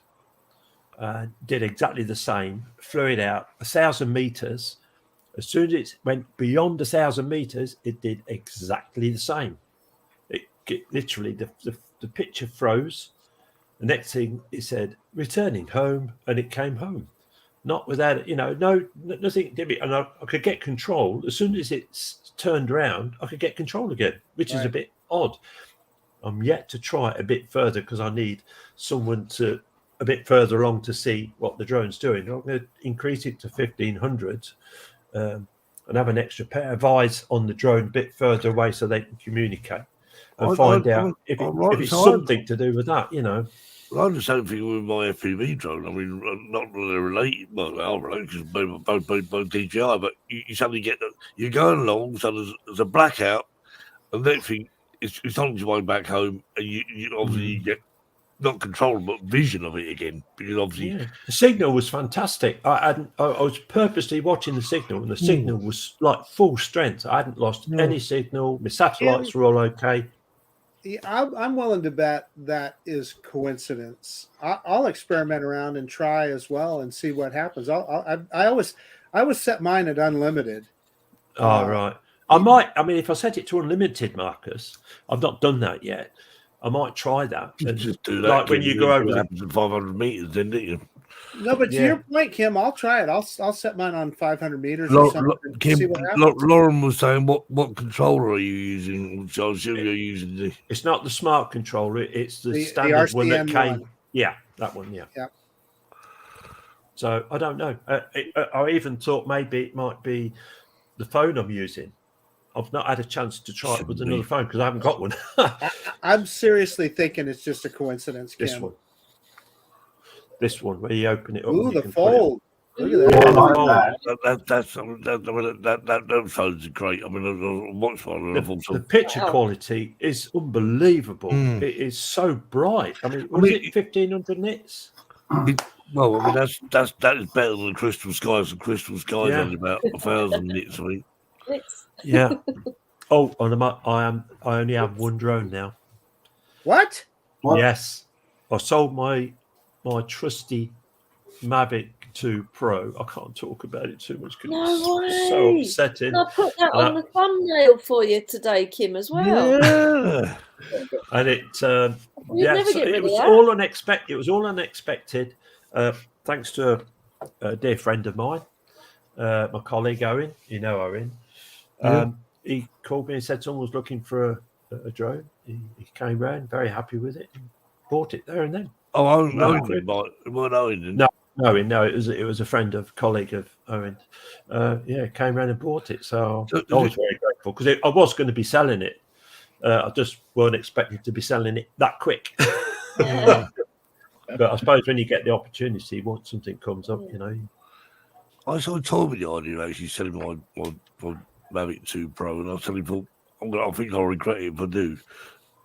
did exactly the same, flew it out 1,000 meters. As soon as it went beyond 1,000 meters, it did exactly the same. It literally, the picture froze. The next thing it said, returning home, and it came home. Not without, nothing did it. And I could get control. As soon as it's turned around, I could get control again, which is a bit odd. I'm yet to try it a bit further because I need someone a bit further along to see what the drone's doing. I'm going to increase it to 1,500 and have an extra pair of eyes on the drone a bit further away so they can communicate and find out if it's something to do with that, Well, I just don't think with my FPV drone. I mean, not really related. Well, they are related because both DJI, but you suddenly get that you're going along, so there's a blackout, and next thing it's on your way back home, and you obviously you get not control but vision of it again because obviously the signal was fantastic. I was purposely watching the signal, and the signal was like full strength. I hadn't lost any signal. My satellites were all okay. Yeah, I'm willing to bet that is coincidence. I'll experiment around and try as well and see what happens. I always set mine at unlimited. Right. I might. I mean, if I set it to unlimited, Marcus, I've not done that yet. I might try that. And just do that. Like when you go over at 500 meters, then didn't you? No, but to your point, Kim, I'll try it. I'll set mine on 500 meters or something. Kim, see what happens. Lauren was saying, what controller are you using? I assume you're using It's not the smart controller. It's the standard one that came. One. Yeah, that one. Yeah. So I don't know. I even thought maybe it might be the phone I'm using. I've not had a chance to try it with another phone because I haven't got one. I'm seriously thinking it's just a coincidence, Kim. This one, where you open it up. Ooh, the fold. Look at that sounds great. I mean, I watched one. The picture quality is unbelievable. It is so bright. I mean, was it 1,500 nits? Well, I mean, that is better than Crystal Skies. And Crystal Skies only about 1,000 nits. I mean. Yeah. Oh, and I only have one drone now. What? Yes, I sold my trusty Mavic 2 Pro. I can't talk about it too much because it's so upsetting. And I put that on the thumbnail for you today, Kim, as well. Yeah. And it was all unexpected. It was all unexpected. Thanks to a dear friend of mine, my colleague Owen. You know Owen. He called me and said someone was looking for a drone. He came round, very happy with it, and bought it there and then. Oh, Owen, it wasn't Owen. No, it was a friend of colleague of Owen. Came round and bought it. So I was very grateful because I was going to be selling it. I just weren't expecting to be selling it that quick. Yeah. But I suppose when you get the opportunity, once something comes up, I saw Tommy the idea actually selling my Mavic 2 Pro, and I suddenly thought, I think I'll regret it if I do.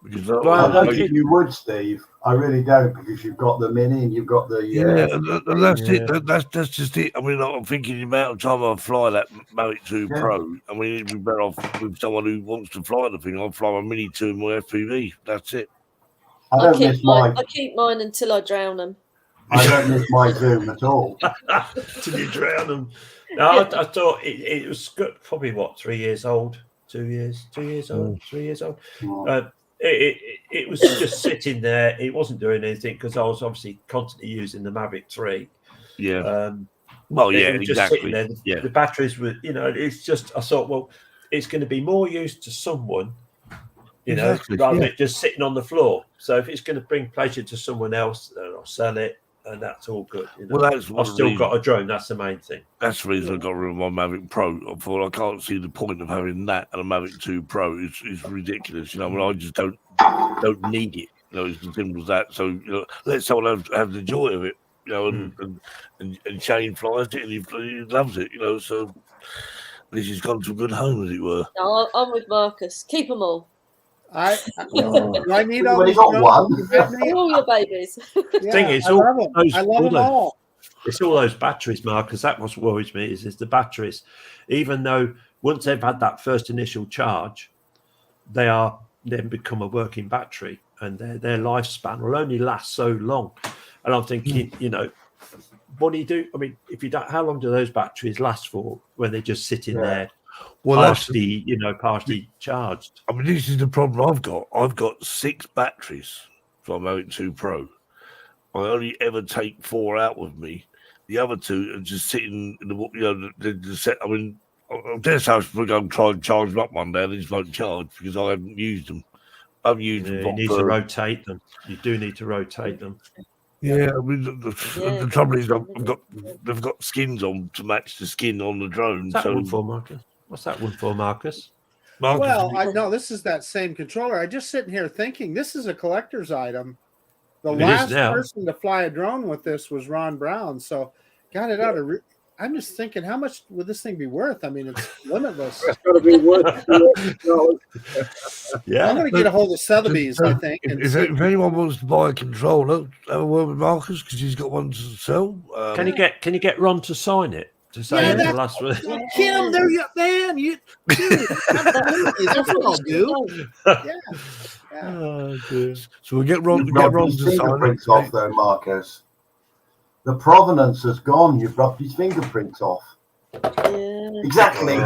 Because I don't think you would, Steve. I really don't, because you've got the Mini and you've got the and that's it. That's just it. I mean, I'm thinking the amount of time I fly that Mavic 2 Pro. I mean, it'd be better off with someone who wants to fly the thing. I'll fly my Mini 2 and my FPV. That's it. I keep mine until I drown them. I don't miss my Zoom at all. Till you drown them. No, I thought it was good, probably 3 years old, 2 years, 3 years old, 3 years old. It was just sitting there. It wasn't doing anything because I was obviously constantly using the Mavic 3. Yeah. Exactly. The batteries were, it's just, I thought, well, it's going to be more use to someone, rather than it just sitting on the floor. So if it's going to bring pleasure to someone else, then I'll sell it. And that's all good. Well, I've still got a drone. That's the main thing. That's the reason I got rid of my Mavic Pro. I thought I can't see the point of having that and a Mavic 2 Pro. It's ridiculous. I mean, I just don't need it. It's as simple as that. So let someone have the joy of it. And Shane flies it and he loves it. So at least he's gone to a good home, as it were. No, I'm with Marcus. Keep them all. I need all these all your babies. Thing is, I love them all. It's all those batteries, Marcus. That what worries me is the batteries. Even though once they've had that first initial charge, they are then become a working battery, and their lifespan will only last so long. And I'm thinking, what do you do? I mean, if you don't, how long do those batteries last for when they're just sitting there, Well, partially charged? I mean, this is the problem I've got. I've got 6 batteries from my 2 Pro. I only ever take 4 out with me. The other 2 are just sitting in the set. I mean, I dare say I should go and try and charge them up one day and they just won't charge because I haven't used them. I've used them. You need to rotate them. You do need to rotate them. Yeah, I mean, the trouble is they've got skins on to match the skin on the drone. What's that one for, Marcus? What's that one for, Marcus? Well, no, this is that same controller. I just sitting here thinking this is a collector's item. The last person to fly a drone with this was Ron Brown, so got it out of. I'm just thinking, how much would this thing be worth? I mean, it's limitless. It's got to be worth. Yeah, I'm going to get a hold of Sotheby's, I think. If anyone wants to buy a controller, have a word with Marcus because he's got one to sell. Can you get Ron to sign it? To say the last one. Kim, there you man. That's what I'll do. Yeah. Oh, dear. So we'll get Ron to sign it off, though, Marcus. The provenance has gone. You've rubbed his fingerprints off. Yeah. Exactly.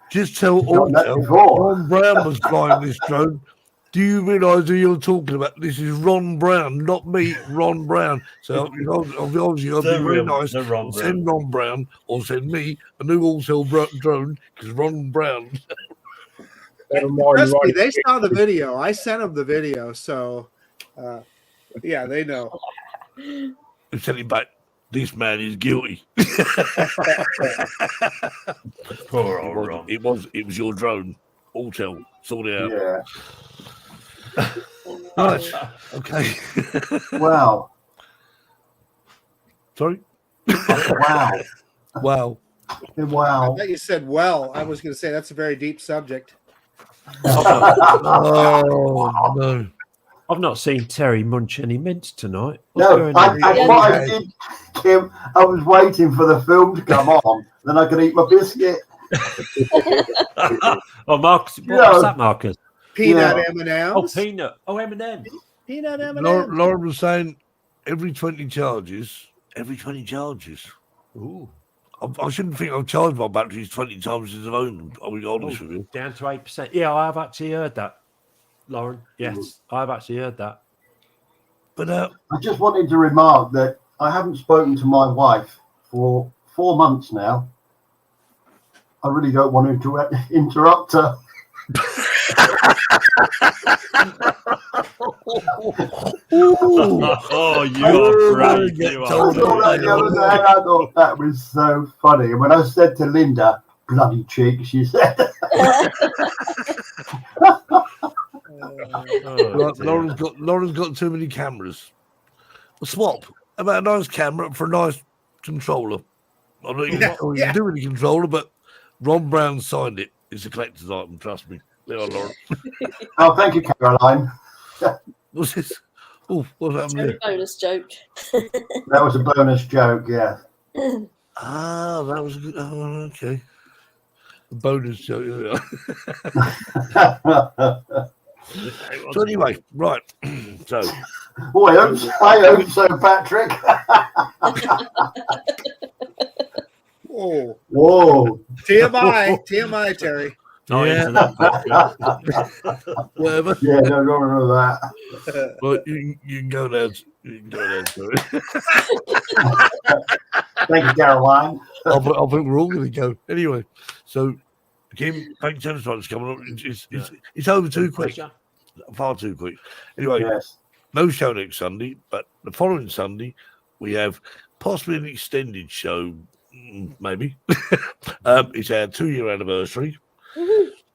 Just tell Ron Brown was flying this drone. Do you realise who you're talking about? This is Ron Brown, not me, Ron Brown. So obviously I'll be very nice. Send Ron Brown or send me a new wholesale drone because Ron Brown. Trust me, they saw the video. I sent them the video, so yeah, they know. I'm telling back, this man is guilty. Poor old Ron. It was your drone. Alltel, sort it out. Yeah. Right. Okay. Wow. Sorry? Wow. Wow. Wow. I thought you said well. I was going to say that's a very deep subject. Oh, no. I've not seen Terry munch any mints tonight. No, I did, Kim. I was waiting for the film to come on, then I could eat my biscuit. Oh, Marcus, what's that, Marcus? Peanut M&Ms. Oh, peanut. Oh, M&M. Peanut M&Ms. Lauren was saying every 20 charges. Ooh. I shouldn't think I've charged my batteries 20 times since I've owned them. I'll be honest with you. Down to 8%. Yeah, I have actually heard that, Lauren. Yes, I've actually heard that. But I just wanted to remark that I haven't spoken to my wife for 4 months now. I really don't want to interrupt her. Oh, you are brave. I thought that was so funny. And when I said to Linda, bloody cheek, she said. Lauren's got too many cameras. A swap. About a nice camera for a nice controller. I don't even know what you do with the controller, but Ron Brown signed it. It's a collector's item, trust me. There are, Lauren. Oh, thank you, Caroline. What's this? Oh, what's happened there? Bonus joke. That was a bonus joke, yeah. Ah, that was a good. Oh, okay. A bonus joke. So anyway, right. So. Oh, I hope so, Patrick. Whoa. TMI, Terry. Oh, yeah. Whatever. Yeah, don't remember that. Well, you can go there. You can go there. Thank you, Caroline. I think we're all going to go. Anyway, so, Kim, thanks so much for coming up. It's over too quick. Far too quick. Anyway, no show next Sunday, but the following Sunday, we have possibly an extended show, maybe. It's our 2-year anniversary.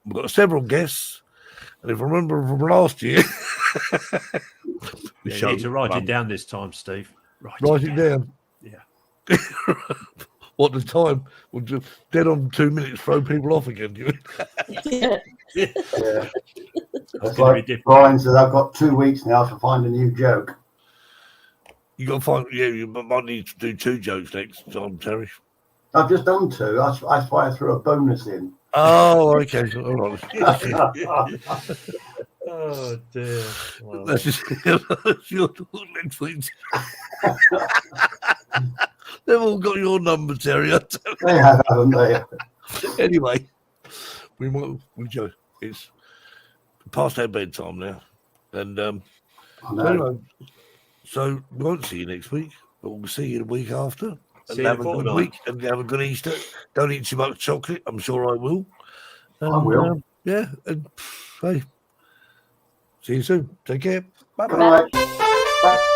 We've got several guests, and if I remember from last year, you need to write it down this time, Steve. Write it down. Yeah. What the time? We'll just dead on 2 minutes, throw people off again. Yeah. That's like Brian said, I've got 2 weeks now to find a new joke. You got to find. Yeah, you might need to do 2 jokes next time, Terry. I've just done 2. That's why I threw a bonus in. Oh, okay. All right. Oh dear. Wow. That's just your next week. They've all got your number, Terry. They have, haven't they? Anyway, it's past our bedtime now, and I so, know. anyway, so we won't see you next week, but we'll see you the week after. And See you in have a a good fortnight. week and have a good Easter. Don't eat too much chocolate. I'm sure I will. And, I will. Yeah, and hey, see you soon. Take care. Bye Good bye. night.